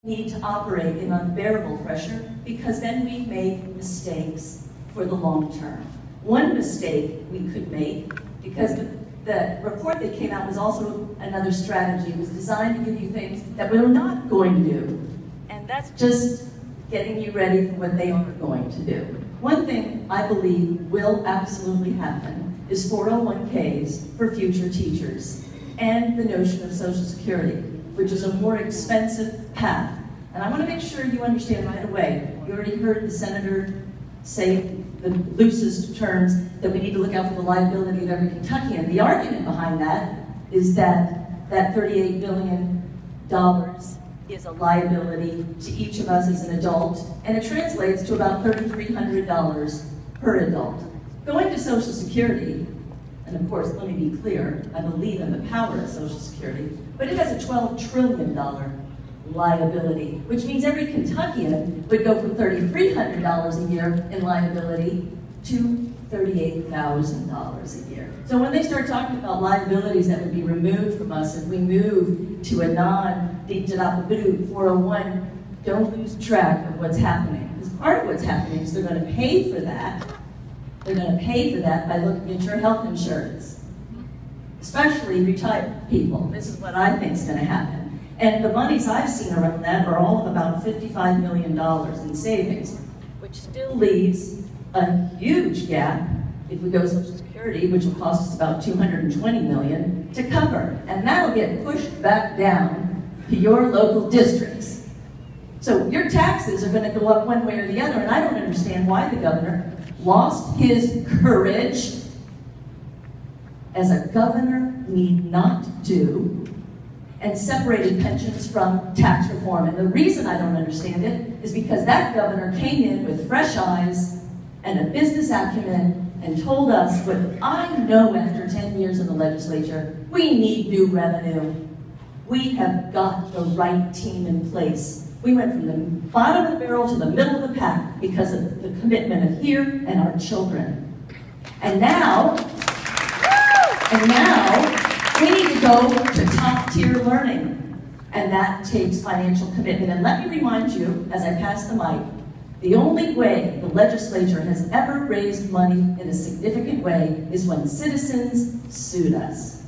need to operate in unbearable pressure, because then we make mistakes for the long term. One mistake we could make, because the report that came out was also another strategy. It was designed to give you things that we're not going to do. And that's just getting you ready for what they are going to do. One thing I believe will absolutely happen is 401ks for future teachers, and the notion of Social Security, which is a more expensive path. And I want to make sure you understand right away. You already heard the senator say the loosest terms that we need to look out for the liability of every Kentuckian. The argument behind that is that that $38 billion is a liability to each of us as an adult, and it translates to about $3,300 per adult. Going to Social Security, and of course, let me be clear, I believe in the power of Social Security, but it has a $12 trillion liability, which means every Kentuckian would go from $3,300 a year in liability to $38,000 a year. So when they start talking about liabilities that would be removed from us if we move to a non-DITADAPABUDU 401, don't lose track of what's happening. Because part of what's happening is they're going to pay for that. They're going to pay for that by looking at your health insurance, especially retired people. This is what I think is going to happen. And the monies I've seen around that are all of about $55 million in savings, which still leaves a huge gap if we go Social Security, which will cost us about $220 million to cover. And that'll get pushed back down to your local districts. So your taxes are going to go up one way or the other, and I don't understand why the governor lost his courage, as a governor need not do, and separated pensions from tax reform. And the reason I don't understand it is because that governor came in with fresh eyes and a business acumen and told us what I know after 10 years in the legislature: we need new revenue. We have got the right team in place. We went from the bottom of the barrel to the middle of the pack because of the commitment of here and our children. And now we need to go to top-tier learning, and that takes financial commitment. And let me remind you, as I pass the mic, the only way the legislature has ever raised money in a significant way is when citizens sued us.